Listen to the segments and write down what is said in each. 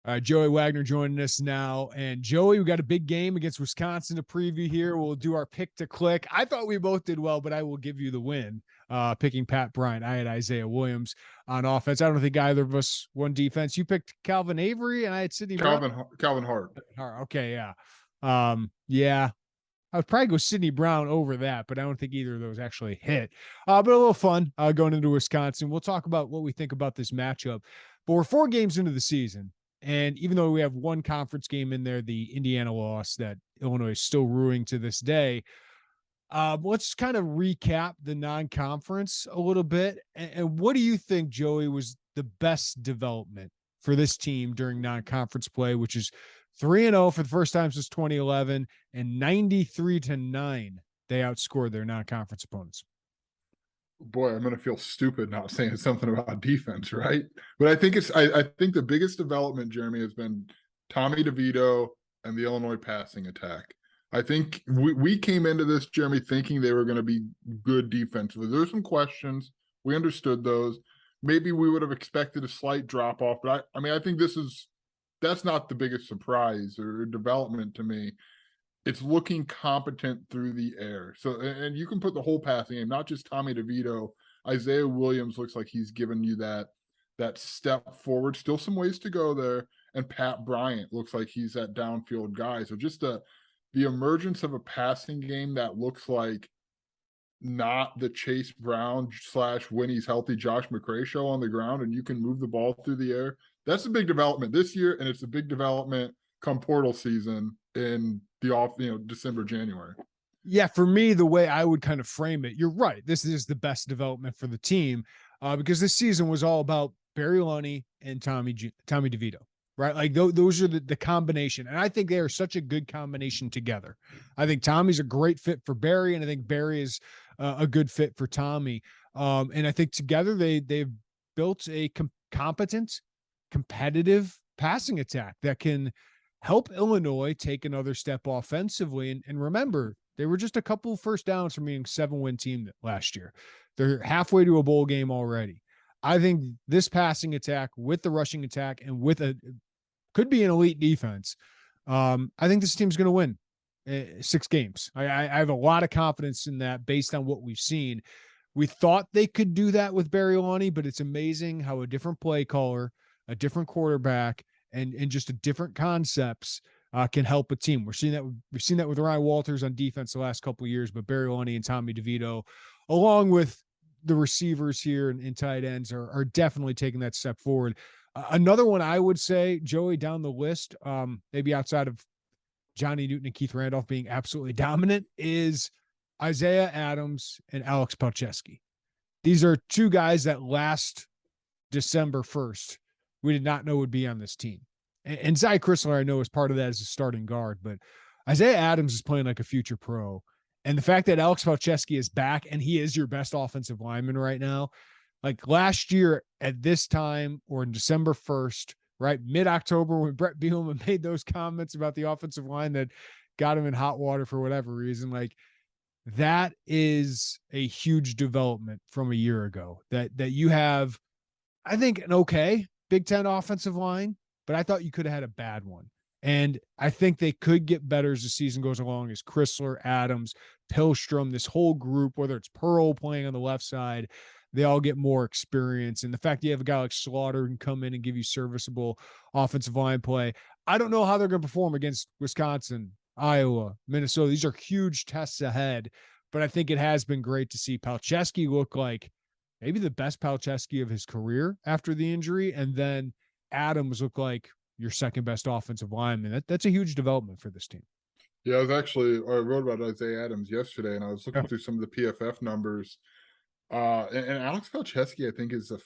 All right, Joey Wagner joining us now. And Joey, we got a big game against Wisconsin to preview here. We'll do our pick to click. I thought we both did well, but I will give you the win. Picking Pat Bryant. I had Isaiah Williams on offense. I don't think either of us won defense. You picked Calvin Avery, and I had Sidney Calvin Hart. Okay, yeah. Yeah. I would probably go Sidney Brown over that, but I don't think either of those actually hit. But a little fun going into Wisconsin. We'll talk about what we think about this matchup. But we're 4 games into the season. And even though we have one conference game in there, the Indiana loss that Illinois is still ruining to this day, let's kind of recap the non-conference a little bit. And what do you think, Joey, was the best development for this team during non-conference play, which is 3-0 for the first time since 2011 and 93-9? They outscored their non-conference opponents. Boy, I'm going to feel stupid not saying something about defense, right? But I think I think the biggest development, Jeremy, has been Tommy DeVito and the Illinois passing attack. I think we came into this, Jeremy, thinking they were going to be good defensively. There's some questions. We understood those. Maybe we would have expected a slight drop off, but I mean, I think that's not the biggest surprise or development to me. It's looking competent through the air. So, and you can put the whole passing game, not just Tommy DeVito. Isaiah Williams looks like he's given you that step forward. Still some ways to go there. And Pat Bryant looks like he's that downfield guy. So just the emergence of a passing game that looks like not the Chase Brown / when he's healthy Josh McCray show on the ground, and you can move the ball through the air. That's a big development this year, and it's a big development come portal season in the December, January. Yeah, for me, the way I would kind of frame it, you're right. This is the best development for the team because this season was all about Barry Lunny and Tommy DeVito, right? Like those are the combination. And I think they are such a good combination together. I think Tommy's a great fit for Barry, and I think Barry is a good fit for Tommy. And I think together they've built a competent, competitive passing attack that can help Illinois take another step offensively. And remember, they were just a couple first downs from being a 7-win team last year. They're halfway to a bowl game already. I think this passing attack with the rushing attack and with could be an elite defense. I think this team's going to win 6 games. I have a lot of confidence in that based on what we've seen. We thought they could do that with Barry Lonnie, but it's amazing how a different play caller, a different quarterback, and just a different concepts can help a team. We've seen that with Ryan Walters on defense the last couple of years, but Barry Lonnie and Tommy DeVito, along with the receivers here and tight ends, are definitely taking that step forward. Another one I would say, Joey, down the list, maybe outside of Johnny Newton and Keith Randolph being absolutely dominant, is Isaiah Adams and Alex Pocheski. These are 2 guys that last December 1st we did not know would be on this team. And Zy Chrysler, I know, is part of that as a starting guard, but Isaiah Adams is playing like a future pro. And the fact that Alex Pocheski is back and he is your best offensive lineman right now, like last year at this time or in December 1st, right, mid-October when Brett Bielema made those comments about the offensive line that got him in hot water for whatever reason, like that is a huge development from a year ago that you have, I think, an okay Big Ten offensive line, but I thought you could have had a bad one. And I think they could get better as the season goes along as Chrysler, Adams, Pilstrom, this whole group, whether it's Pearl playing on the left side, they all get more experience. And the fact that you have a guy like Slaughter can come in and give you serviceable offensive line play. I don't know how they're going to perform against Wisconsin, Iowa, Minnesota. These are huge tests ahead, but I think it has been great to see Pocheski look like maybe the best Pocheski of his career after the injury. And then Adams look like your second best offensive lineman. That's a huge development for this team. Yeah, I wrote about Isaiah Adams yesterday, and I was looking through some of the PFF numbers. And Alex Pocheski, I think, is the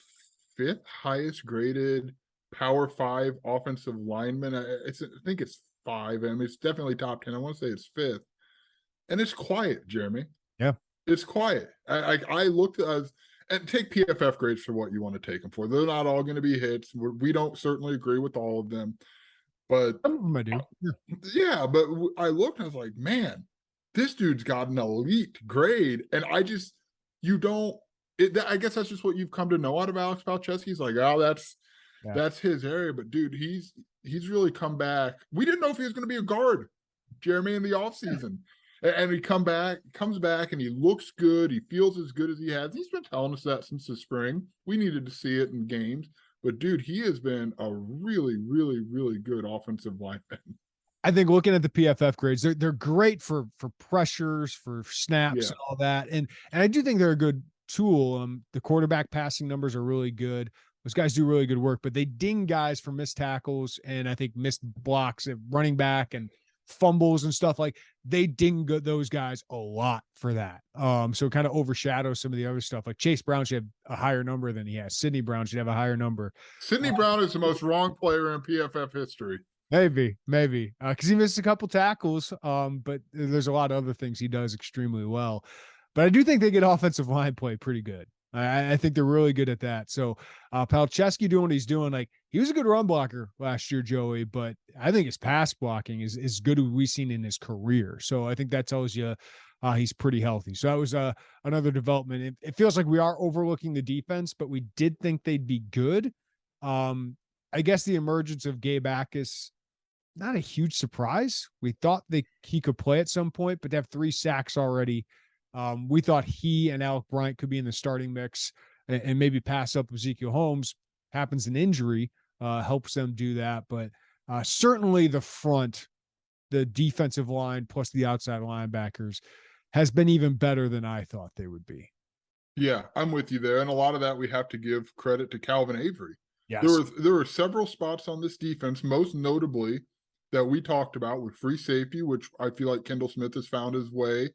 5th highest graded Power 5 offensive lineman. I think it's 5. I mean, it's definitely top 10. I want to say it's 5th. And it's quiet, Jeremy. Yeah. It's quiet. I looked at and take PFF grades for what you want to take them for. They're not all going to be hits. We don't certainly agree with all of them. But some of them I do. Yeah, but I looked and I was like, man, this dude's got an elite grade. And I guess that's just what you've come to know out of Alex Pocheski. He's like, oh, that's his area. But dude, he's really come back. We didn't know if he was going to be a guard, Jeremy, in the offseason. And he comes back and he looks good. He feels as good as he has. He's been telling us that since the spring. We needed to see it in games. But dude, he has been a really, really, really good offensive lineman. I think looking at the PFF grades, they're great for pressures, for snaps, and all that. And I do think they're a good tool. The quarterback passing numbers are really good. Those guys do really good work, but they ding guys for missed tackles and I think missed blocks at running back and fumbles and stuff. Like they ding those guys a lot for that. So it kind of overshadows some of the other stuff. Like Chase Brown should have a higher number than he has. Sidney Brown should have a higher number. Sidney Brown is the most wrong player in PFF history. Maybe, because he missed a couple tackles, but there's a lot of other things he does extremely well. But I do think they get offensive line play pretty good. I think they're really good at that. So Pocheski doing what he's doing, like he was a good run blocker last year, Joey, but I think his pass blocking is as good as we've seen in his career. So I think that tells you he's pretty healthy. So that was another development. It feels like we are overlooking the defense, but we did think they'd be good. I guess the emergence of Gabe Akis, not a huge surprise. We thought he could play at some point, but to have 3 sacks already, we thought he and Alec Bryant could be in the starting mix and maybe pass up Ezekiel Holmes. Happens an injury, helps them do that. But certainly the front, the defensive line plus the outside linebackers has been even better than I thought they would be. Yeah, I'm with you there. And a lot of that we have to give credit to Calvin Avery. Yes. There were several spots on this defense, most notably that we talked about with free safety, which I feel like Kendall Smith has found his way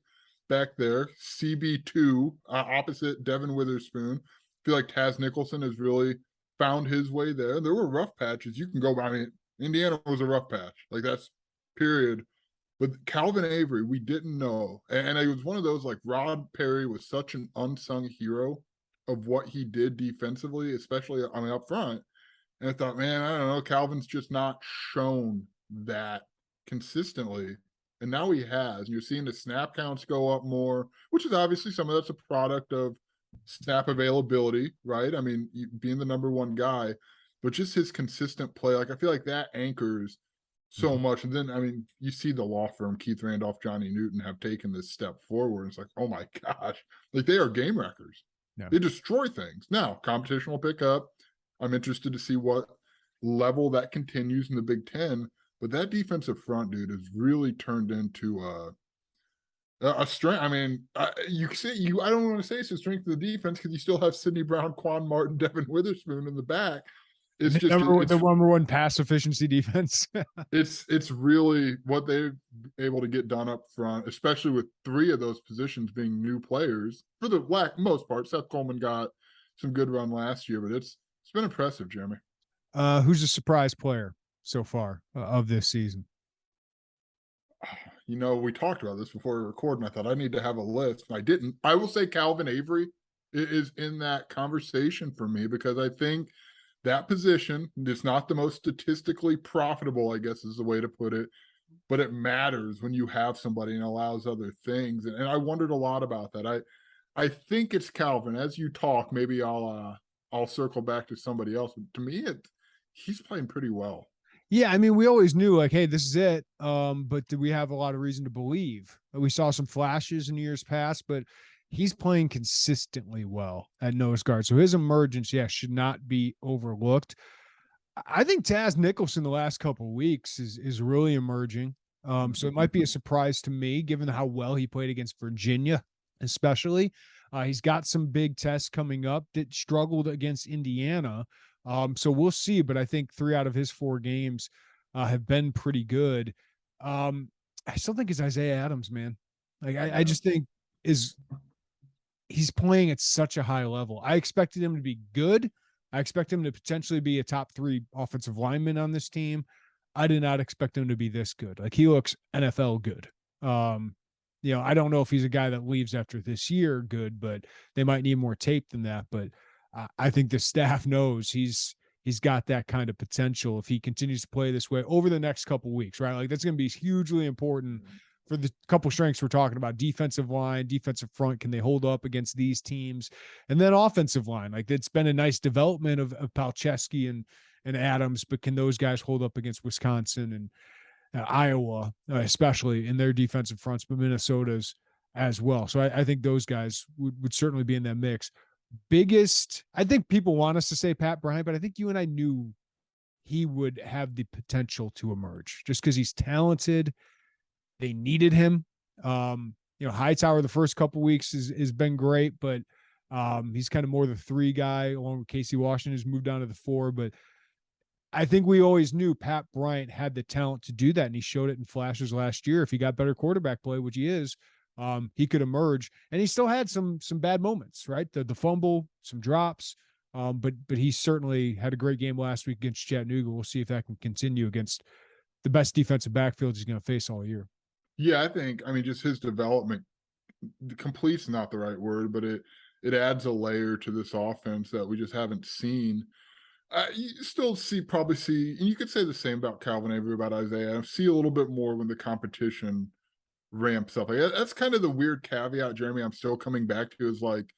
back there. CB2 opposite Devin Witherspoon. I feel like Taz Nicholson has really found his way there. There were rough patches. You can go by. I mean, Indiana was a rough patch. Like that's period. But Calvin Avery, we didn't know. And it was one of those like Rod Perry was such an unsung hero of what he did defensively, especially up front. And I thought, man, I don't know, Calvin's just not shown that consistently. And now he has. You're seeing the snap counts go up more, which is obviously some of that's a product of snap availability, right? I mean, being the number one guy, but just his consistent play. Like I feel like that anchors so much. And then, I mean, you see the law firm, Keith Randolph, Johnny Newton have taken this step forward. It's like, oh my gosh, like they are game wreckers. Yeah. They destroy things. Now, competition will pick up. I'm interested to see what level that continues in the Big Ten. But that defensive front, dude, has really turned into a strength. I mean, I don't want to say it's a strength of the defense because you still have Sidney Brown, Quan Martin, Devin Witherspoon in the back. It's just the number one pass efficiency defense. it's really what they're able to get done up front, especially with 3 of those positions being new players for the most part. Seth Coleman got some good run last year, but it's been impressive, Jeremy. Who's a surprise player so far of this season? You know, we talked about this before we recorded, and I thought I need to have a list. And I didn't. I will say Calvin Avery is in that conversation for me because I think that position is not the most statistically profitable, I guess is the way to put it, but it matters when you have somebody and allows other things. And I wondered a lot about that. I think it's Calvin. As you talk, maybe I'll circle back to somebody else. But to me, he's playing pretty well. Yeah, I mean, we always knew like, hey, this is it. But do we have a lot of reason to believe? We saw some flashes in years past, but he's playing consistently well at nose guard. So his emergence, should not be overlooked. I think Taz Nicholson the last couple of weeks is really emerging. So it might be a surprise to me, given how well he played against Virginia, especially. He's got some big tests coming up that struggled against Indiana. So we'll see, but I think 3 out of his 4 games have been pretty good. I still think it's Isaiah Adams, man. Like I just think he's playing at such a high level. I expected him to be good. I expect him to potentially be a top 3 offensive lineman on this team. I did not expect him to be this good. Like he looks NFL good. I don't know if he's a guy that leaves after this year good, but they might need more tape than that. But I think the staff knows he's got that kind of potential if he continues to play this way over the next couple of weeks, right? Like that's going to be hugely important for the couple strengths we're talking about: defensive line, defensive front. Can they hold up against these teams? And then offensive line. Like it's been a nice development of Pocheski and Adams, but can those guys hold up against Wisconsin and Iowa, especially in their defensive fronts, but Minnesota's as well. So I think those guys would certainly be in that mix. Biggest, I think people want us to say Pat Bryant, but I think you and I knew he would have the potential to emerge just because he's talented. They needed him. Hightower the first couple weeks has been great, but he's kind of more the 3 guy along with Casey Washington, who's moved down to the 4. But I think we always knew Pat Bryant had the talent to do that, and he showed it in flashes last year. If he got better quarterback play, which he is, he could emerge. And he still had some bad moments, right? The fumble, some drops, but he certainly had a great game last week against Chattanooga. We'll see if that can continue against the best defensive backfield he's going to face all year. Yeah, I mean, just his development, complete's not the right word, but it adds a layer to this offense that we just haven't seen. You still probably see, and you could say the same about Calvin Avery, about Isaiah. I see a little bit more when the competition ramps up. Like, that's kind of the weird caveat, Jeremy, I'm still coming back to, is like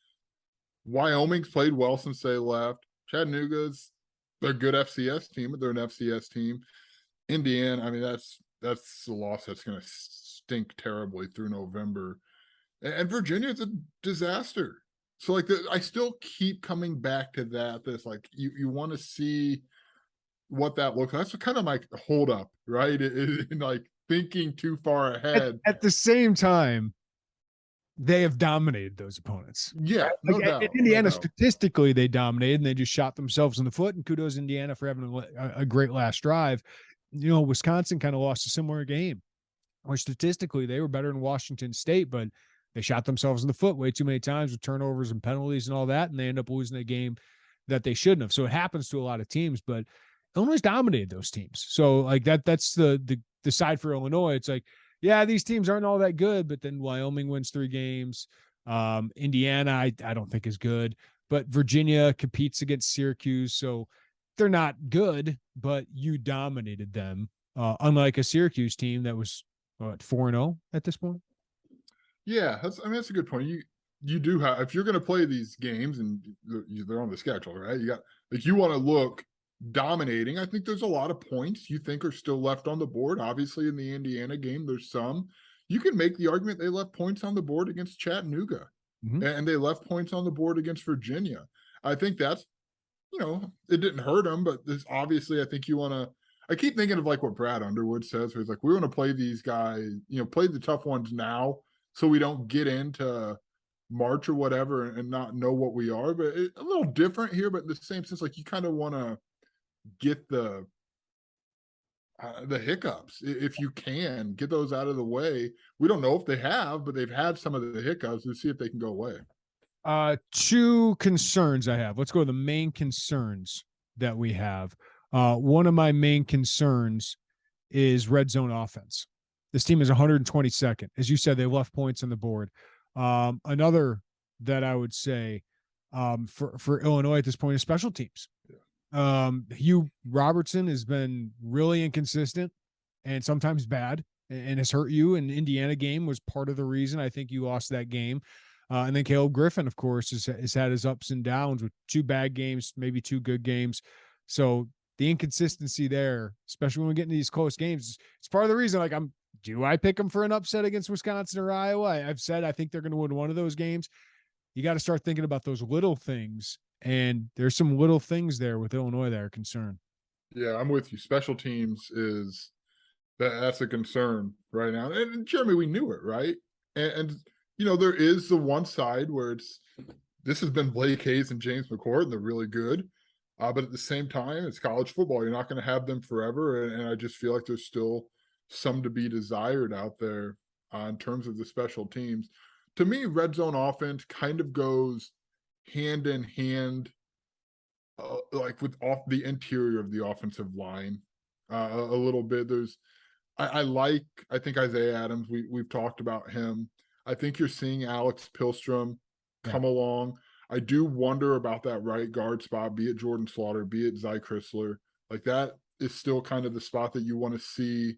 Wyoming's played well since they left. Chattanooga's a good FCS team, but they're an FCS team. Indiana, I mean, that's a loss that's going to stink terribly through November. And Virginia's a disaster. So like I still keep coming back to that. That's like you want to see what that looks like. That's kind of my hold up, right? In like thinking too far ahead. At the same time, they have dominated those opponents. Yeah, right? no Like, doubt. Indiana, no doubt. statistically, they dominated and they just shot themselves in the foot. And kudos Indiana for having a great last drive. Wisconsin kind of lost a similar game, where statistically they were better than Washington State, but they shot themselves in the foot way too many times with turnovers and penalties and all that, and they end up losing a game that they shouldn't have. So it happens to a lot of teams, but Illinois dominated those teams. So like that's the side for Illinois. It's like, yeah, these teams aren't all that good, but then Wyoming wins 3 games. Indiana, I don't think is good, but Virginia competes against Syracuse. So they're not good, but you dominated them. Unlike a Syracuse team that was 4-0 at this point. Yeah, that's a good point. You do have, if you're going to play these games and they're on the schedule, right? You want to look dominating. I think there's a lot of points you think are still left on the board. Obviously, in the Indiana game, there's some. You can make the argument they left points on the board against Chattanooga, and they left points on the board against Virginia. I think that's, it didn't hurt them, but this obviously, I think you want to. I keep thinking of like what Brad Underwood says, where he's like, we want to play these guys, play the tough ones now, so we don't get into March or whatever and not know what we are. But a little different here, but in the same sense, like you kind of want to get the hiccups, if you can get those out of the way. We don't know if they have, but they've had some of the hiccups. To see if they can go away. 2 concerns I have. Let's go to the main concerns that we have. One of my main concerns is red zone offense. This team is 122nd. As you said, they left points on the board. Another that I would say for Illinois at this point is special teams. Hugh Robertson has been really inconsistent and sometimes bad and has hurt you. And Indiana game was part of the reason I think you lost that game. And then Caleb Griffin, of course, has had his ups and downs with 2 bad games, maybe 2 good games. So the inconsistency there, especially when we get into these close games, it's part of the reason, like, do I pick them for an upset against Wisconsin or Iowa? I've said I think they're going to win one of those games. You got to start thinking about those little things, and there's some little things there with Illinois that are concerned. Yeah, I'm with you. Special teams that's a concern right now. And Jeremy, we knew it, right? And there is the one side where this has been Blake Hayes and James McCord, and they're really good. But at the same time, it's college football. You're not going to have them forever. And I just feel like there's still some to be desired out there in terms of the special teams. To me, red zone offense kind of goes hand in hand, like with off the interior of the offensive line a little bit. I think Isaiah Adams, we've talked about him. I think you're seeing Alex Pihlstrom come along. I do wonder about that right guard spot, be it Jordan Slaughter, be it Zy Chrysler. Like that is still kind of the spot that you want to see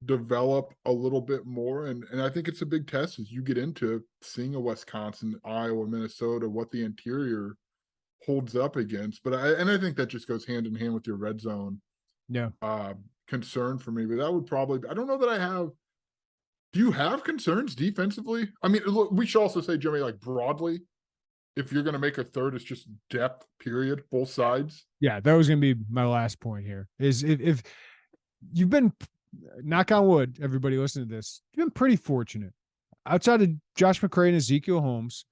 develop a little bit more. And I think it's a big test as you get into seeing a Wisconsin, Iowa, Minnesota, what the interior holds up against. But I think that just goes hand in hand with your red zone Yeah. concern for me. But that would probably, I don't know that I have. Do you have concerns defensively? I mean, look, we should also say, Jeremy, like broadly, if you're going to make a third, it's just depth, period, both sides. Yeah, that was going to be my last point here. Is if you've been, knock on wood, everybody listen to this, you've been pretty fortunate outside of Josh McCray and Ezekiel Holmes.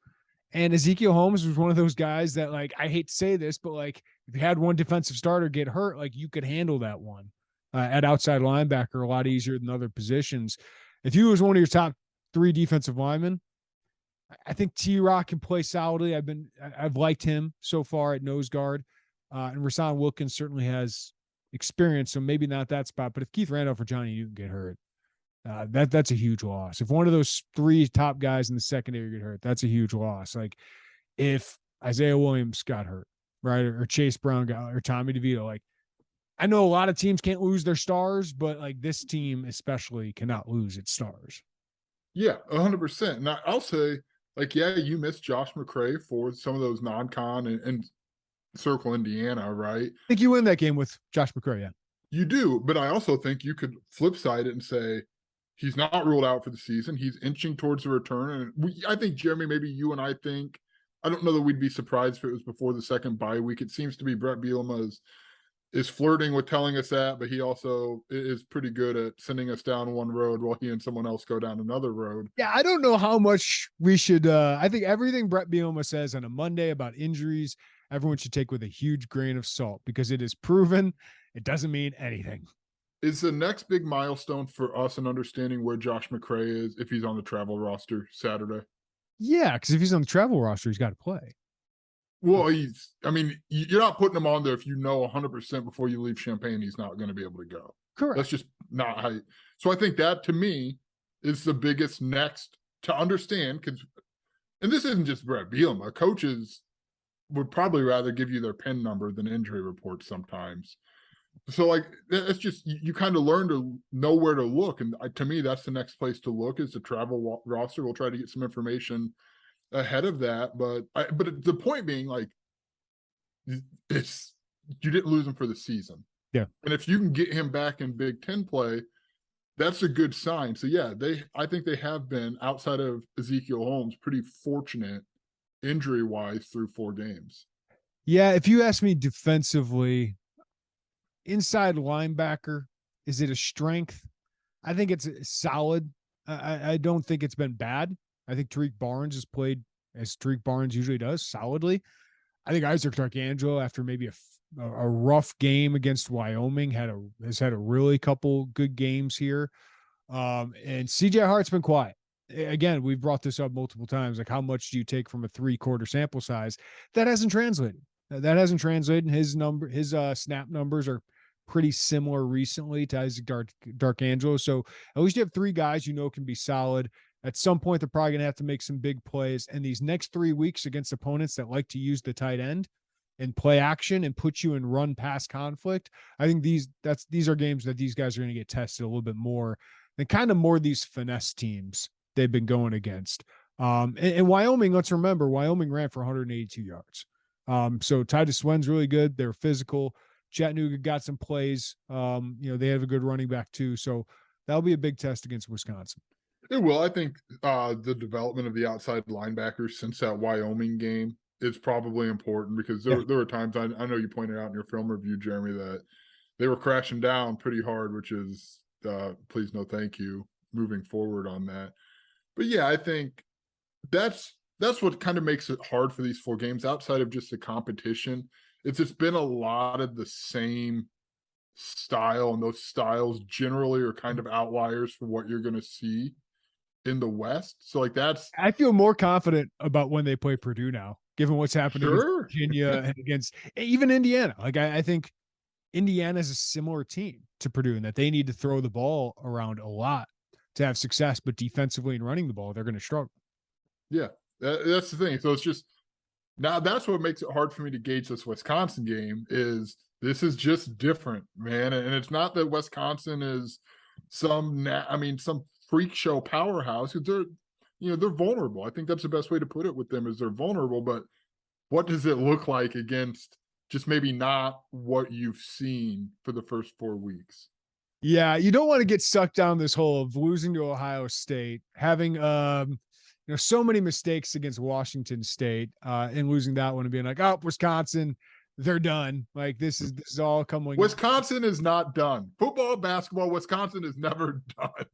And Ezekiel Holmes was one of those guys that, like, I hate to say this, but like if you had one defensive starter get hurt, like you could handle that one at outside linebacker a lot easier than other positions. If he was one of your top 3 defensive linemen, I think T-Rock can play solidly. I've liked him so far at nose guard. And Rashawn Wilkins certainly has experience, so maybe not that spot. But if Keith Randolph or Johnny Newton get hurt, that's a huge loss. If one of those 3 top guys in the secondary get hurt, that's a huge loss. Like if Isaiah Williams got hurt, right, or Chase Brown got, or Tommy DeVito, like I know a lot of teams can't lose their stars, but like this team especially cannot lose its stars. Yeah, 100%. And I'll say, like, yeah, you missed Josh McCray for some of those non-con and Circle Indiana, right? I think you win that game with Josh McCray, yeah. You do, but I also think you could flip side it and say he's not ruled out for the season. He's inching towards a return. And I think, Jeremy, maybe you and I think, I don't know that we'd be surprised if it was before the second bye week. It seems to be Brett Bielema is flirting with telling us that, but he also is pretty good at sending us down one road while he and someone else go down another road. Yeah, I don't know how much we should I think everything Brett Bielema says on a Monday about injuries, everyone should take with a huge grain of salt because it is proven it doesn't mean anything. Is the next big milestone for us in understanding where Josh McCray is if he's on the travel roster Saturday? Yeah, because if he's on the travel roster, he's got to play. Well, you're not putting him on there if you know 100% before you leave Champaign he's not going to be able to go. Correct. That's just not how you. So I think that, to me, is the biggest next to understand, because, and this isn't just Brett Bielema. Coaches would probably rather give you their PIN number than injury reports sometimes. So, like, it's just, you kind of learn to know where to look. And to me, that's the next place to look is the travel roster. We'll try to get some information ahead of that, but the point being, like, it's you didn't lose him for the season, yeah. And if you can get him back in Big Ten play, that's a good sign. So yeah, I think they have been, outside of Ezekiel Holmes, pretty fortunate injury wise through 4 games. Yeah, if you ask me defensively, inside linebacker, is it a strength? I think it's solid. I don't think it's been bad. I think Tariq Barnes has played as Tariq Barnes usually does, solidly. I think Isaac Darkangelo, after maybe a rough game against Wyoming, has had a really couple good games here. And CJ Hart's been quiet. Again, we've brought this up multiple times. Like, how much do you take from a 3-quarter sample size? That hasn't translated. His snap numbers are pretty similar recently to Isaac Darkangelo. So at least you have 3 guys you know can be solid. At some point, they're probably going to have to make some big plays. And these next 3 weeks against opponents that like to use the tight end and play action and put you in run pass conflict, I think these are games that these guys are going to get tested a little bit more than kind of more these finesse teams they've been going against. And Wyoming, let's remember, Wyoming ran for 182 yards. So Titus Swen's really good. They're physical. Chattanooga got some plays. They have a good running back too. So that'll be a big test against Wisconsin. It will. I think the development of the outside linebackers since that Wyoming game is probably important, because there were times, I know you pointed out in your film review, Jeremy, that they were crashing down pretty hard, which is please no thank you moving forward on that. But yeah, I think that's what kind of makes it hard for these 4 games outside of just the competition. It's just been a lot of the same style, and those styles generally are kind of outliers for what you're going to see in the West. So like I feel more confident about when they play Purdue now, given what's happening in Virginia and against even Indiana. Like I think Indiana is a similar team to Purdue in that they need to throw the ball around a lot to have success, but defensively and running the ball, they're going to struggle. Yeah, that's the thing. So it's just, now that's what makes it hard for me to gauge this Wisconsin game, is this is just different, man. And it's not that Wisconsin is some freak show powerhouse. They're vulnerable. I think that's the best way to put it with them, is they're vulnerable, but what does it look like against just maybe not what you've seen for the first 4 weeks? Yeah, you don't want to get sucked down this hole of losing to Ohio State, having so many mistakes against Washington State, and losing that one and being like, oh, Wisconsin, they're done. Like this is all coming. Wisconsin is not done. Football, basketball, Wisconsin is never done.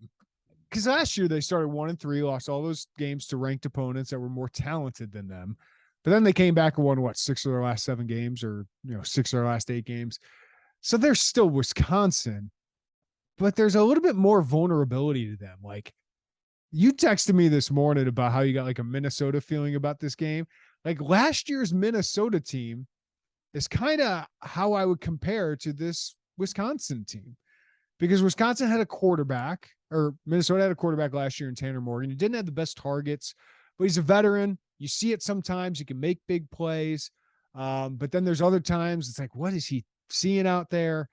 Because last year they started 1-3, lost all those games to ranked opponents that were more talented than them. But then they came back and won 6 of their last 7 games, or 6 of their last 8 games. So they're still Wisconsin, but there's a little bit more vulnerability to them. Like, you texted me this morning about how you got like a Minnesota feeling about this game. Like, last year's Minnesota team is kind of how I would compare to this Wisconsin team, because Wisconsin had a quarterback, or Minnesota had a quarterback last year in Tanner Morgan. He didn't have the best targets, but he's a veteran. You see it sometimes. He can make big plays. But then there's other times it's like, what is he seeing out there?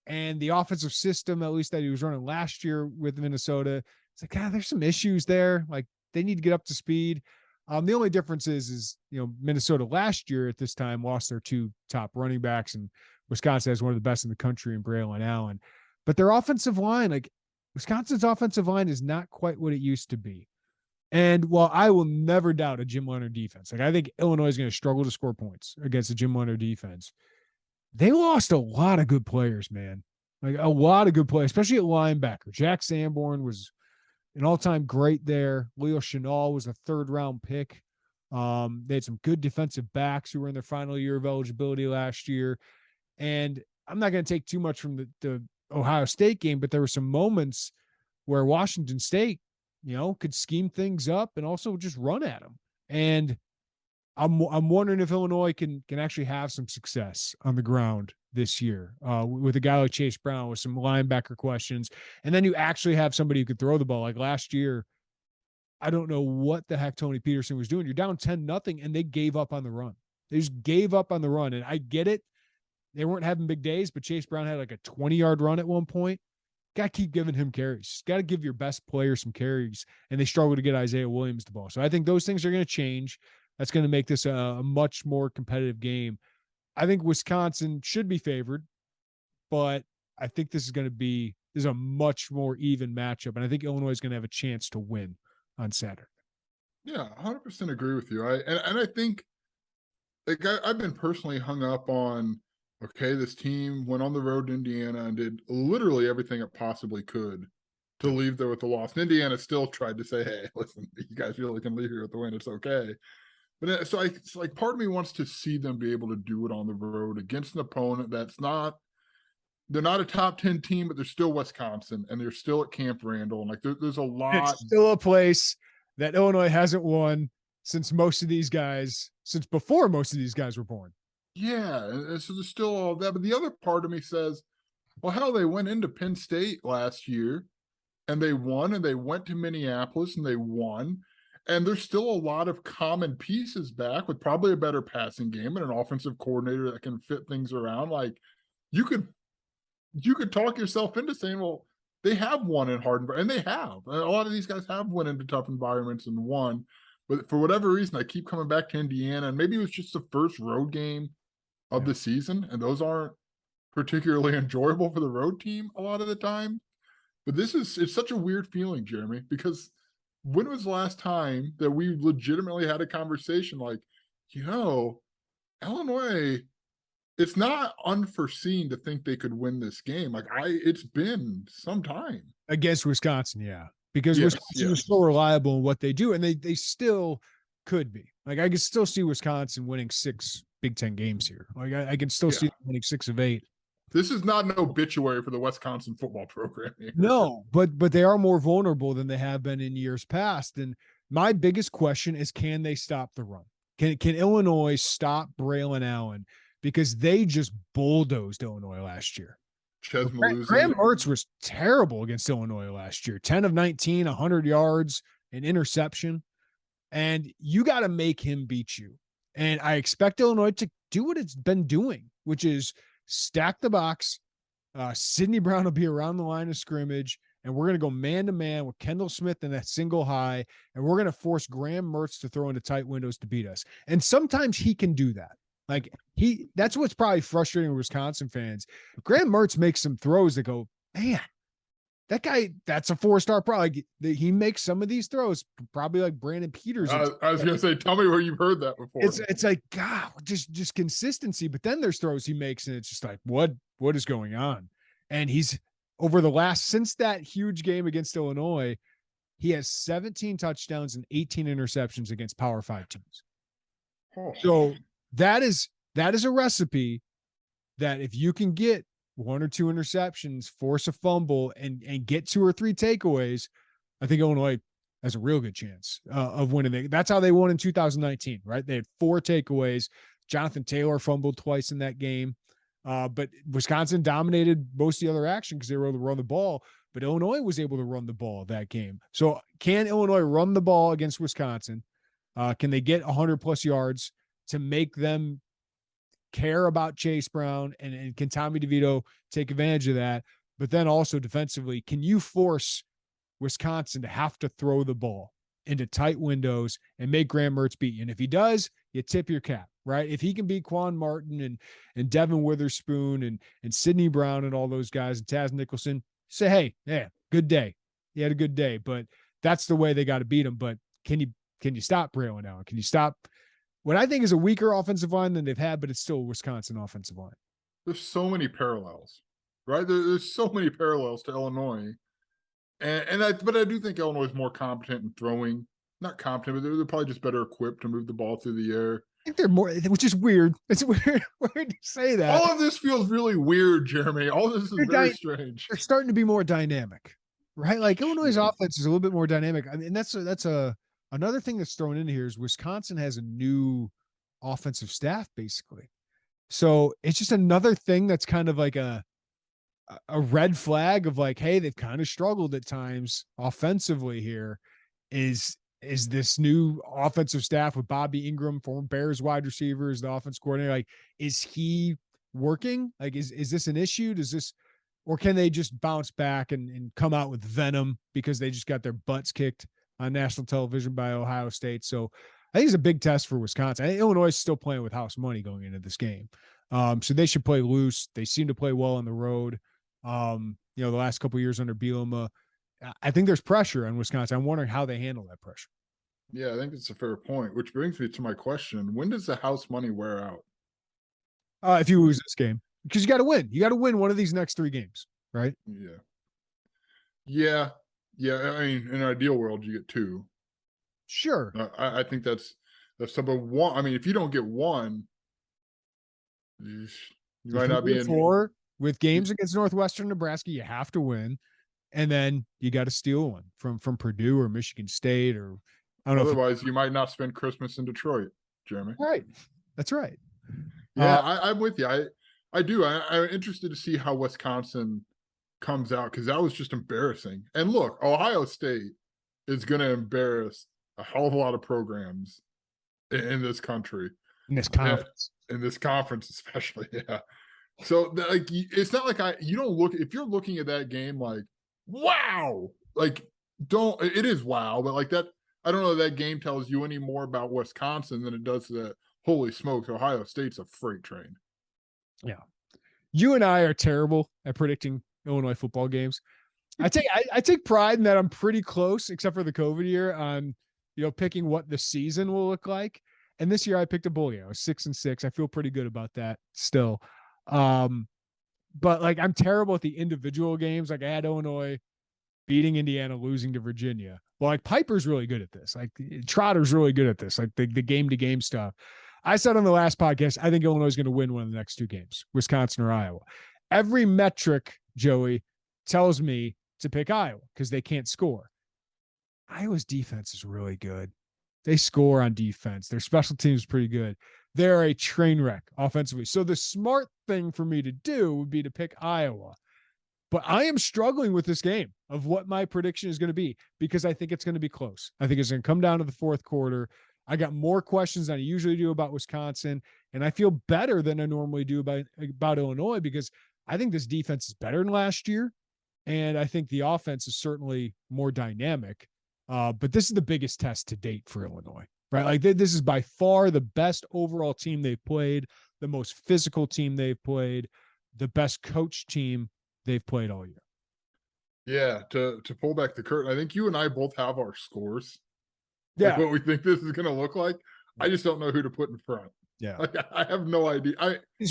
And the offensive system, at least that he was running last year with Minnesota, it's like, there's some issues there. Like, they need to get up to speed. The only difference is Minnesota last year at this time lost their 2 top running backs, and Wisconsin has one of the best in the country in Braylon Allen. But their offensive line, like Wisconsin's offensive line, is not quite what it used to be. And while I will never doubt a Jim Leonhard defense, like I think Illinois is going to struggle to score points against a Jim Leonhard defense, they lost a lot of good players, man. Like a lot of good players, especially at linebacker. Jack Sanborn was an all-time great there. Leo Chenal was a 3rd-round pick. They had some good defensive backs who were in their final year of eligibility last year. And I'm not going to take too much from the Ohio State game, but there were some moments where Washington State, could scheme things up and also just run at them. And I'm wondering if Illinois can actually have some success on the ground this year with a guy like Chase Brown with some linebacker questions. And then you actually have somebody who could throw the ball. Like last year, I don't know what the heck Tony Peterson was doing. You're down 10-0 and they gave up on the run. They just gave up on the run. And I get it. They weren't having big days, but Chase Brown had like a 20-yard run at one point. Got to keep giving him carries. Got to give your best player some carries. And they struggle to get Isaiah Williams the ball. So I think those things are going to change. That's going to make this a much more competitive game. I think Wisconsin should be favored, but I think this is a much more even matchup. And I think Illinois is going to have a chance to win on Saturday. Yeah, 100% agree with you. I think, like, I've been personally hung up on, okay, this team went on the road to Indiana and did literally everything it possibly could to leave there with a loss. And Indiana still tried to say, hey, listen, you guys really can leave here with the win. It's okay. But so it's like part of me wants to see them be able to do it on the road against an opponent that's they're not a top 10 team, but they're still Wisconsin and they're still at Camp Randall. And like there's a lot. It's still a place that Illinois hasn't won since before most of these guys were born. Yeah. And so there's still all that. But the other part of me says, well, hell, they went into Penn State last year and they won, and they went to Minneapolis and they won. And there's still a lot of common pieces back with probably a better passing game and an offensive coordinator that can fit things around. Like you could talk yourself into saying, well, they have won in hard environments, and they have. A lot of these guys have went into tough environments and won. But for whatever reason, I keep coming back to Indiana, and maybe it was just the first road game of the season, and those aren't particularly enjoyable for the road team a lot of the time. But it's such a weird feeling, Jeremy, because when was the last time that we legitimately had a conversation like, Illinois, it's not unforeseen to think they could win this game. Like it's been some time against Wisconsin. Yeah. Because Wisconsin is so reliable in what they do, and they still could be. Like I can still see Wisconsin winning 6 Big Ten games here. Like I can still see them winning 6 of 8. This is not an obituary for the Wisconsin football program here. No, but they are more vulnerable than they have been in years past. And my biggest question is, can they stop the run? Can Illinois stop Braylon Allen? Because they just bulldozed Illinois last year. Graham Mertz was terrible against Illinois last year. 10 of 19, 100 yards, an interception. And you got to make him beat you. And I expect Illinois to do what it's been doing, which is stack the box. Sidney Brown will be around the line of scrimmage, and we're going to go man-to-man with Kendall Smith in that single high, and we're going to force Graham Mertz to throw into tight windows to beat us. And sometimes he can do that. Like that's what's probably frustrating with Wisconsin fans. Graham Mertz makes some throws that go, man, that guy, that's a 4-star pro. Like, he makes some of these throws, probably like Brandon Peters. I was going to say, tell me where you've heard that before. It's like, God, just consistency. But then there's throws he makes, and it's just like, what is going on? And he's since that huge game against Illinois, he has 17 touchdowns and 18 interceptions against Power 5 teams. Oh. So that is a recipe that if you can get 1 or 2 interceptions, force a fumble, and get 2 or 3 takeaways, I think Illinois has a real good chance of winning. That's how they won in 2019, right? They had 4 takeaways. Jonathan Taylor fumbled twice in that game. But Wisconsin dominated most of the other action because they were able to run the ball. But Illinois was able to run the ball that game. So can Illinois run the ball against Wisconsin? Can they get 100+ yards to make them care about Chase Brown, and can Tommy DeVito take advantage of that? But then also defensively, can you force Wisconsin to have to throw the ball into tight windows and make Graham Mertz beat you? And if he does, you tip your cap, right? If he can beat Quan Martin and Devin Witherspoon and Sidney Brown and all those guys and Taz Nicholson, say, hey, yeah, good day. He had a good day, but that's the way they got to beat him. But can you stop Braylon Allen? Can you stop what I think is a weaker offensive line than they've had, but it's still a Wisconsin offensive line? There's so many parallels, right? There's so many parallels to Illinois. But I do think Illinois is more competent in throwing. Not competent, but they're probably just better equipped to move the ball through the air. I think they're more, which is weird. It's weird to say that. All of this feels really weird, Jeremy. All of this is very strange. They're starting to be more dynamic, right? Like Illinois' offense is a little bit more dynamic. I mean, that's another thing that's thrown in here is Wisconsin has a new offensive staff, basically. So it's just another thing that's kind of like a red flag of like, hey, they've kind of struggled at times offensively here. Is this new offensive staff with Bobby Ingram, former Bears wide receiver, is the offense coordinator? Like, is he working? Like, is this an issue? Or can they just bounce back and come out with venom because they just got their butts kicked on national television by Ohio State? So I think it's a big test for Wisconsin. I think Illinois is still playing with house money going into this game. So they should play loose. They seem to play well on the road. The last couple of years under Bielema, I think there's pressure on Wisconsin. I'm wondering how they handle that pressure. Yeah, I think it's a fair point, which brings me to my question. When does the house money wear out? If you lose this game, because you got to win. You got to win one of these next 3 games, right? Yeah. I mean, in an ideal world, you get 2. Sure. I think that's number 1. I mean, if you don't get 1, you might not be in 4 with games against Northwestern, Nebraska. You have to win. And then you got to steal one from Purdue or Michigan State, or I don't know. Otherwise, you might not spend Christmas in Detroit, Jeremy. Right. That's right. Yeah, I'm with you. I do. I'm interested to see how Wisconsin comes out, because that was just embarrassing. And look, Ohio State is going to embarrass a hell of a lot of programs in this country. In this conference. In this conference, especially. Yeah. So like, it's not like you don't look, if you're looking at that game like, wow, like it is wow, but like that, I don't know if that game tells you any more about Wisconsin than it does that, holy smokes, Ohio State's a freight train. Yeah. You and I are terrible at predicting Illinois football games. I take pride in that I'm pretty close, except for the COVID year, on picking what the season will look like. And this year I picked a bowl year. I was 6-6. I feel pretty good about that still. But like, I'm terrible at the individual games. Like, I had Illinois beating Indiana, losing to Virginia. Well, like, Piper's really good at this. Like, Trotter's really good at this. Like the game to game stuff. I said on the last podcast, I think Illinois is going to win one of the next 2 games, Wisconsin or Iowa. Every metric, Joey, tells me to pick Iowa because they can't score. Iowa's defense is really good. They score on defense. Their special teams is pretty good. They're a train wreck offensively. So the smart thing for me to do would be to pick Iowa. But I am struggling with this game of what my prediction is going to be, because I think it's going to be close. I think it's going to come down to the 4th quarter. I got more questions than I usually do about Wisconsin, and I feel better than I normally do about Illinois, because I think this defense is better than last year. And I think the offense is certainly more dynamic. But this is the biggest test to date for Illinois, right? Like this is by far the best overall team they've played, the most physical team they've played, the best coach team they've played all year. Yeah, to pull back the curtain, I think you and I both have our scores. Yeah. Like what we think this is going to look like. I just don't know who to put in front. Yeah. Like I have no idea.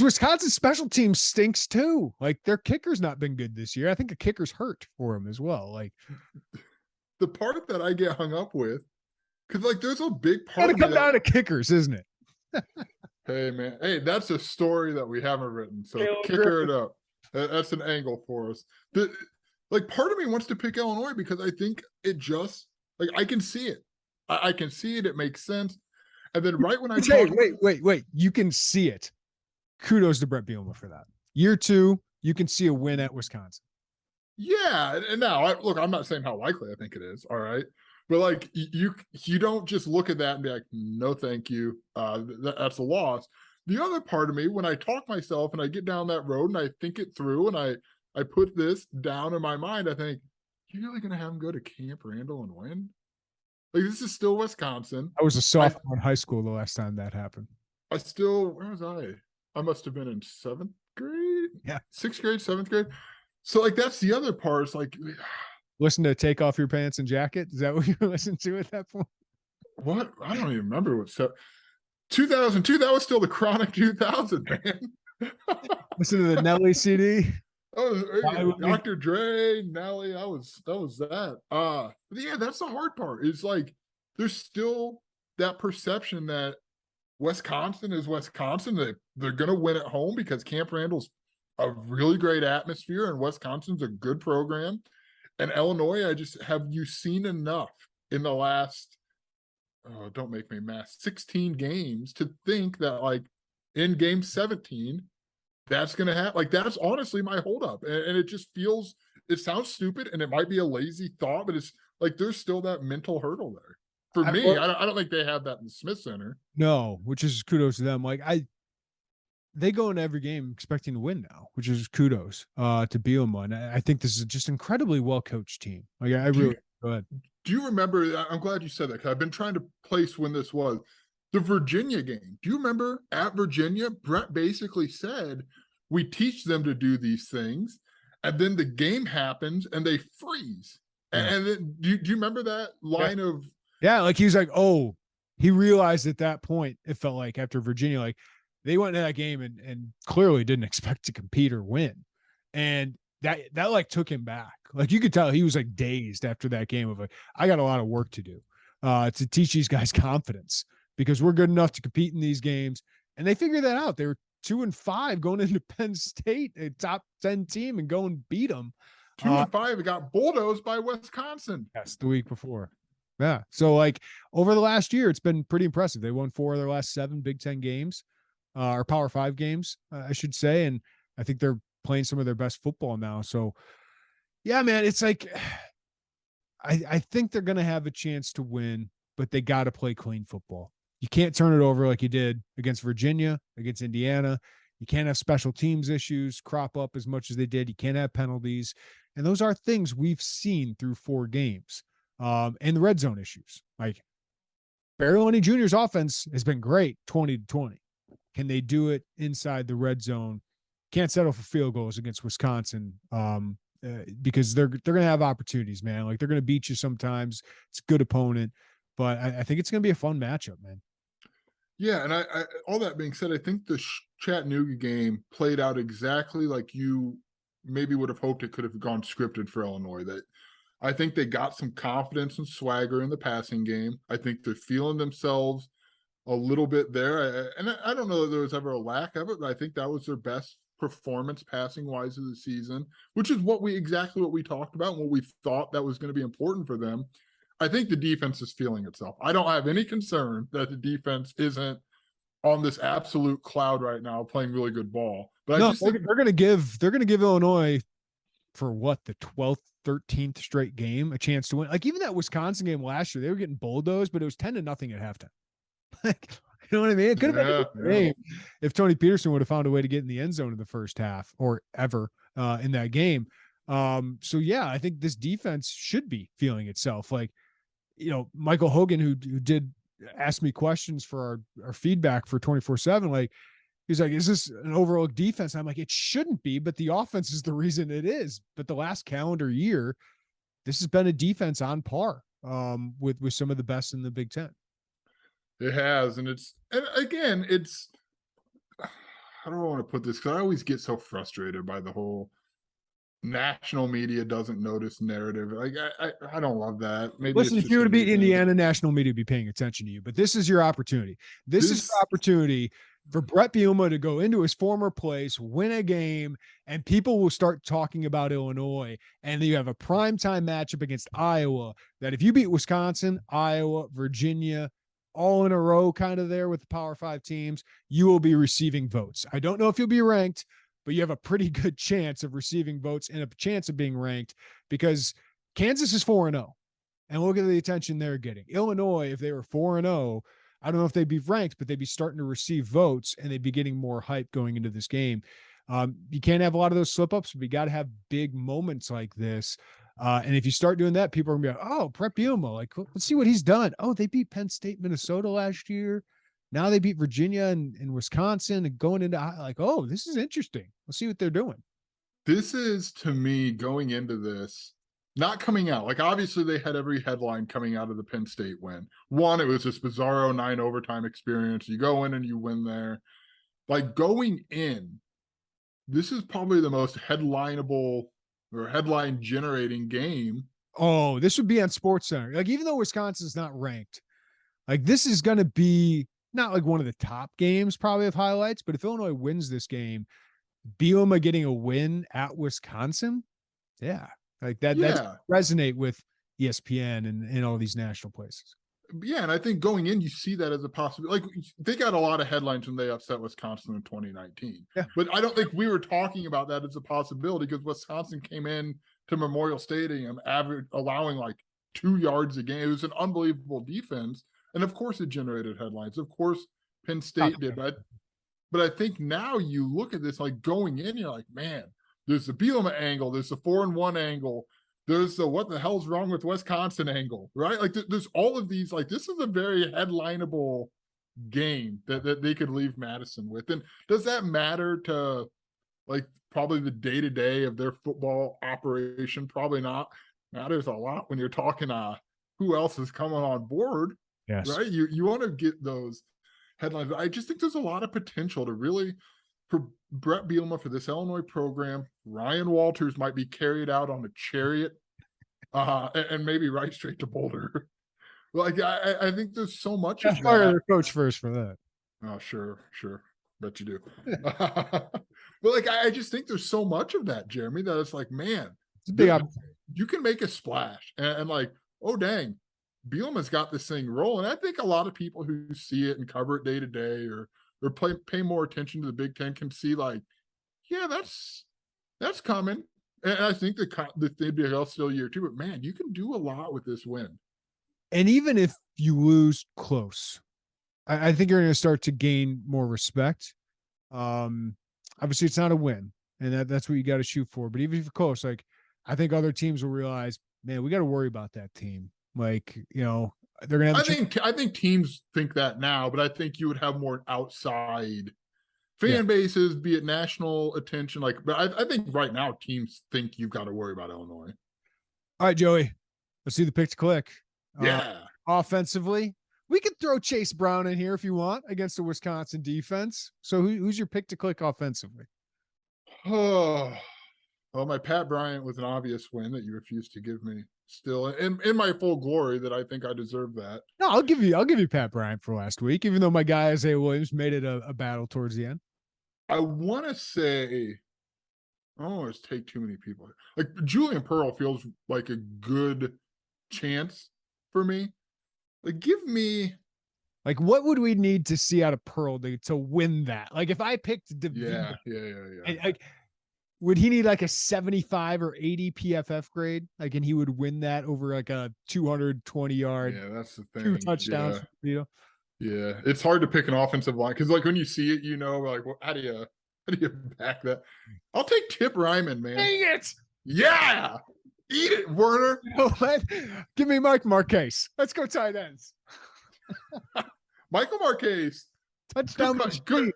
Wisconsin's special team stinks too. Like their kicker's not been good this year. I think a kicker's hurt for him as well. Like the part that I get hung up with, because like there's a big part of me come down to kickers, isn't it? Hey man, hey, that's a story that we haven't written. So kicker it up. That's an angle for us. Like part of me wants to pick Illinois because I think it just like I can see it. I can see it. It makes sense. And then right when I wait, you can see it. Kudos to Brett Bielema for that. Year 2, you can see a win at Wisconsin. Yeah, and now look, I'm not saying how likely I think it is. All right, but like you don't just look at that and be like, no, thank you. That's a loss. The other part of me, when I talk myself and I get down that road and I think it through and I put this down in my mind, I think, you're really gonna have them go to Camp Randall and win? Like this is still Wisconsin. I was a sophomore in high school the last time that happened. Where was I? I must have been in 7th grade. Yeah. 6th grade, 7th grade. So like that's the other part. It's like listen to Take Off Your Pants and Jacket. Is that what you listened to at that point? What? I don't even remember what 2002. That was still the Chronic 2000, man. Listen to the Nelly CD. Oh, Dr. Dre, Nelly. That was that. But yeah, that's the hard part. It's like there's still that perception that Wisconsin is Wisconsin. They're gonna win at home because Camp Randall's a really great atmosphere and Wisconsin's a good program. And Illinois, have you seen enough in the last, don't make me math, 16 games to think that like in game 17, that's going to happen. Like that's honestly my holdup. And it just feels, it sounds stupid and it might be a lazy thought, but it's like there's still that mental hurdle there. For me, I don't think they have that in the Smith Center. No, which is kudos to them. Like they go into every game expecting to win now, which is kudos to Bielema. And I think this is just incredibly well-coached team. Like I really go ahead. Do you remember? I'm glad you said that because I've been trying to place when this was the Virginia game. Do you remember at Virginia? Brett basically said, we teach them to do these things, and then the game happens and they freeze. Yeah. And then, do you remember that line of? Yeah, like he was like, oh, he realized at that point, it felt like after Virginia, like they went into that game and clearly didn't expect to compete or win. And that like took him back. Like you could tell he was like dazed after that game of like, I got a lot of work to do to teach these guys confidence because we're good enough to compete in these games. And they figured that out. They were 2-5 going into Penn State, a top 10 team, and go and beat them. 2-5, it got bulldozed by Wisconsin. Yes, the week before. Yeah. So like over the last year, it's been pretty impressive. They won 4 of their last 7 Big Ten games, or Power 5 games, I should say. And I think they're playing some of their best football now. So yeah, man, it's like, I think they're going to have a chance to win, but they got to play clean football. You can't turn it over like you did against Virginia, against Indiana. You can't have special teams issues crop up as much as they did. You can't have penalties. And those are things we've seen through 4 games. And the red zone issues. Like Barry Loney Jr.'s offense has been great 20-20. Can they do it inside the red zone? Can't settle for field goals against Wisconsin because they're going to have opportunities, man. Like they're going to beat you sometimes. It's a good opponent, but I think it's going to be a fun matchup, man. Yeah, and I all that being said, I think the Chattanooga game played out exactly like you maybe would have hoped it could have gone scripted for Illinois. That I think they got some confidence and swagger in the passing game. I think they're feeling themselves a little bit there. And I don't know that there was ever a lack of it, but I think that was their best performance passing wise of the season, which is exactly what we talked about and what we thought that was going to be important for them. I think the defense is feeling itself. I don't have any concern that the defense isn't on this absolute cloud right now playing really good ball. But no, they're going to give Illinois for what, the 12th, 13th straight game a chance to win. Like even that Wisconsin game last year, they were getting bulldozed, but it was 10-0 at halftime. Like, you know what I mean? It could have been a good game if Tony Peterson would have found a way to get in the end zone in the first half or ever in that game. So yeah, I think this defense should be feeling itself. Like, Michael Hogan, who did ask me questions for our feedback for 24/7, like, he's like, is this an overlooked defense? I'm like, it shouldn't be, but the offense is the reason it is. But the last calendar year, this has been a defense on par with some of the best in the Big Ten. It has, and again, I don't want to put this because I always get so frustrated by the whole national media doesn't notice narrative. Like I don't love that. Maybe listen, if you were to beat Indiana, national media would be paying attention to you. But this is your opportunity. This is your opportunity for Brett Bielema to go into his former place, win a game, and people will start talking about Illinois. And you have a primetime matchup against Iowa that if you beat Wisconsin, Iowa, Virginia, all in a row kind of there with the Power 5 teams, you will be receiving votes. I don't know if you'll be ranked, but you have a pretty good chance of receiving votes and a chance of being ranked because Kansas is 4-0. And look at the attention they're getting. Illinois, if they were 4-0, I don't know if they'd be ranked, but they'd be starting to receive votes and they'd be getting more hype going into this game. You can't have a lot of those slip ups, but you got to have big moments like this. And if you start doing that, people are going to be like, oh, Brett Bielema, like, let's see what he's done. Oh, they beat Penn State, Minnesota last year. Now they beat Virginia and Wisconsin and going into like, oh, this is interesting. Let's see what they're doing. This is, to me, going into this, not coming out. Like, obviously, they had every headline coming out of the Penn State win. One, it was this bizarro 9 overtime experience. You go in and you win there. Like, going in, this is probably the most headlineable or headline generating game. Oh, this would be on SportsCenter. Like, even though Wisconsin's not ranked, like, this is going to be not like one of the top games probably of highlights, but if Illinois wins this game, Bielema getting a win at Wisconsin, yeah, like that's resonate with ESPN and all these national places. Yeah, and I think going in, you see that as a possibility. Like, they got a lot of headlines when they upset Wisconsin in 2019. Yeah. But I don't think we were talking about that as a possibility because Wisconsin came in to Memorial Stadium allowing like 2 yards a game. It was an unbelievable defense. And of course it generated headlines. Of course Penn State did. But I think now you look at this, like, going in, you're like, man, there's the Bielema angle, there's the 4-1 angle, there's the what the hell's wrong with Wisconsin angle, right? Like, there's all of these. Like, this is a very headlineable game that they could leave Madison with. And does that matter to, like, probably the day-to-day of their football operation? Probably not. Matters a lot when you're talking who else is coming on board. Yes. Right? You want to get those headlines. I just think there's a lot of potential to really, for Brett Bielema, for this Illinois program. Ryan Walters might be carried out on a chariot and maybe right straight to Boulder. Like, I think there's so much of that. Fire their coach first for that. Oh, sure. Bet you do. But like, I just think there's so much of that, Jeremy, that it's like, man, it's a big opportunity. You can make a splash and like, oh, dang, Bielema's got this thing rolling. I think a lot of people who see it and cover it day to day or pay more attention to the Big Ten can see, like, yeah, that's coming. And I think the Big Ten's still year two, but man, you can do a lot with this win. And even if you lose close, I think you're going to start to gain more respect. Obviously, it's not a win, and that's what you got to shoot for. But even if you're close, like, I think other teams will realize, man, we got to worry about that team. Like, they're going to have I think teams think that now, but I think you would have more outside fan bases, be it national attention. Like, but I think right now teams think you've got to worry about Illinois. All right, Joey, let's see the pick to click. Yeah. Offensively, we could throw Chase Brown in here if you want against the Wisconsin defense. So who's your pick to click offensively? Oh, well, my Pat Bryant was an obvious win that you refused to give me. Still in my full glory that I think I deserve that. No, I'll give you Pat Bryant for last week, even though my guy Isaiah Williams made it a battle towards the end. I want to say, I don't want to take too many people. Like, Julian Pearl feels like a good chance for me. Like, give me, like, what would we need to see out of Pearl to win that? Like, if I picked DeVito, like, would he need like a 75 or 80 PFF grade? Like, and he would win that over like a 220 yard. Yeah, that's the thing. 2 touchdowns. Yeah, it's hard to pick an offensive line because, like, when you see it, like, well, how do you back that? I'll take Tip Ryman, man. Dang it! Yeah. Eat it, Werner. You know what? Give me Mike Marquez. Let's go tight ends. Michael Marquez. Touchdown. Good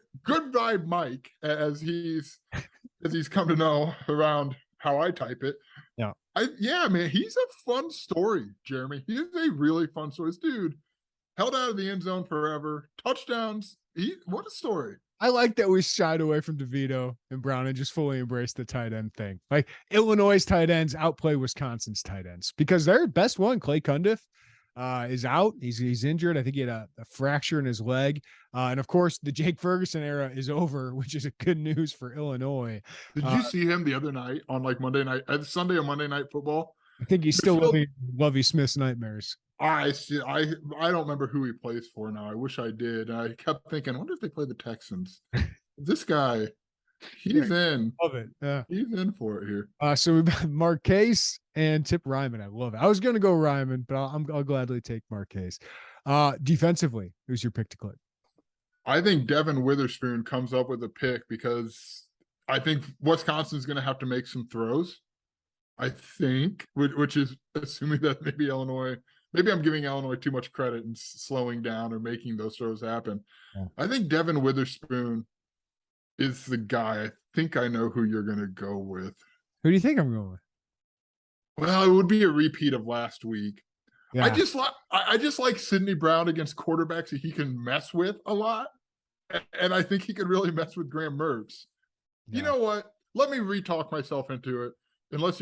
vibe Mike, as he's come to know around how I type it. Yeah. Man, he's a fun story, Jeremy. He is a really fun story. This dude held out of the end zone forever. Touchdowns. What a story. I like that we shied away from DeVito and Brown and just fully embraced the tight end thing. Like Illinois' tight ends outplay Wisconsin's tight ends because their best one, Clay Cundiff, is out. He's injured. I think he had a fracture in his leg. And of course, the Jake Ferguson era is over, which is a good news for Illinois. Did you see him the other night on like Sunday or Monday Night Football? I think he's still living Lovie Smith's nightmares. I don't remember who he plays for now. I wish I did. I kept thinking, I wonder if they play the Texans. This guy, he's in. Love it. Yeah. He's in for it here. So we've got Marquez and Tip Ryman. I love it. I was going to go Ryman, but I'll gladly take Marquez. Defensively, who's your pick to click? I think Devin Witherspoon comes up with a pick because I think Wisconsin's going to have to make some throws. I think, which is assuming that maybe I'm giving Illinois too much credit and slowing down or making those throws happen. Yeah. I think Devin Witherspoon is the guy. I think I know who you're going to go with. Who do you think I'm going with? Well, it would be a repeat of last week. Yeah. I just like Sidney Brown against quarterbacks that he can mess with a lot. And I think he could really mess with Graham Mertz. Yeah. You know what? Let me re-talk myself into it. Unless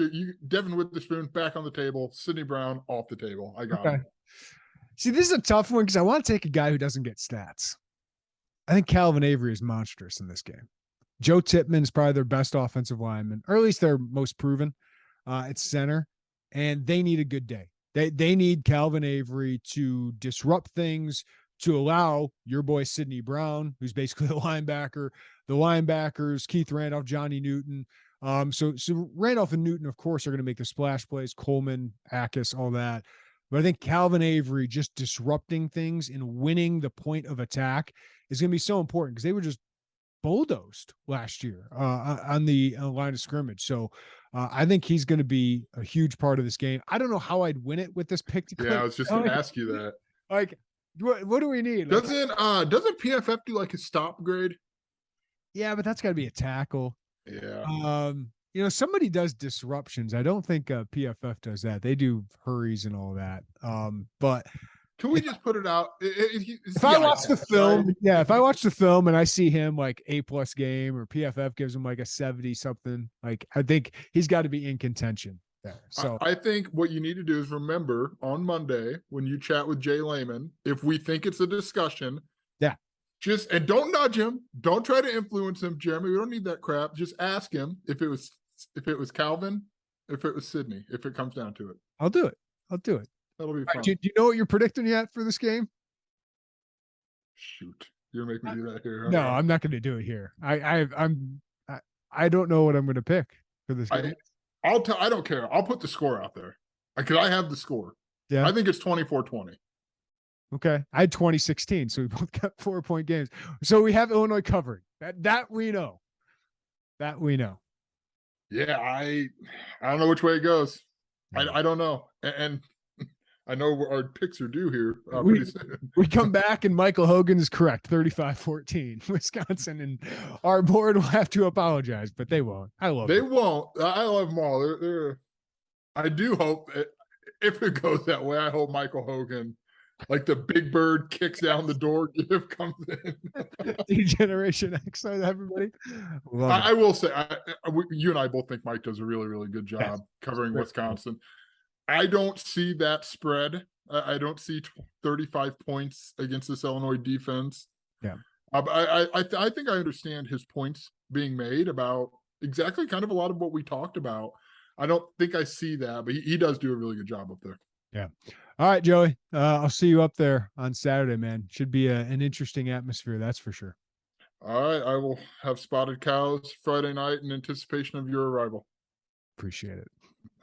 Devin Witherspoon back on the table, Sidney Brown off the table. I got him. See, this is a tough one because I want to take a guy who doesn't get stats. I think Calvin Avery is monstrous in this game. Joe Tippmann is probably their best offensive lineman, or at least their most proven at center, and they need a good day. They need Calvin Avery to disrupt things, to allow your boy Sidney Brown, who's basically a linebacker, the linebackers, Keith Randolph, Johnny Newton. So Randolph and Newton, of course, are going to make the splash plays, Coleman, Akis, all that. But I think Calvin Avery just disrupting things and winning the point of attack is going to be so important because they were just bulldozed last year on the line of scrimmage. So I think he's going to be a huge part of this game. I don't know how I'd win it with this pick. Yeah, I was just going to ask you that. Like, what do we need? Doesn't PFF do like a stop grade? Yeah, but that's got to be a tackle. Yeah. Somebody does disruptions. I don't think PFF does that. They do hurries and all that. But can we just put it out? If I watch the film, right? Yeah, if I watch the film and I see him like A+ game or PFF gives him like a 70 something, like I think he's got to be in contention there. So I think what you need to do is remember on Monday when you chat with Jay Lehman, if we think it's a discussion, and don't nudge him. Don't try to influence him, Jeremy. We don't need that crap. Just ask him if it was Calvin, if it was Sidney, if it comes down to it. I'll do it. That'll be fun. Do you know what you're predicting yet for this game? Shoot, you're making me do that here. No, I'm not going to do it here. I don't know what I'm going to pick for this game. I don't care. I'll put the score out there because I have the score. Yeah, I think it's 24-20. Okay. I had 2016, so we both got 4-point games. So we have Illinois covered. That we know. Yeah, I don't know which way it goes. I don't know. And I know our picks are due here. We come back and Michael Hogan is correct. 35-14 Wisconsin, and our board will have to apologize, but they won't. I love them. They won't. I love them all. I do hope if it goes that way, I hope Michael Hogan, like the big bird kicks down the door, gift comes in. Generation X, everybody. I will say, you and I both think Mike does a really, really good job covering Wisconsin. I don't see that spread. I don't see 35 points against this Illinois defense. Yeah. I think I understand his points being made about exactly kind of a lot of what we talked about. I don't think I see that, but he does do a really good job up there. Yeah. All right, Joey. I'll see you up there on Saturday, man. Should be an interesting atmosphere, that's for sure. All right. I will have spotted cows Friday night in anticipation of your arrival. Appreciate it.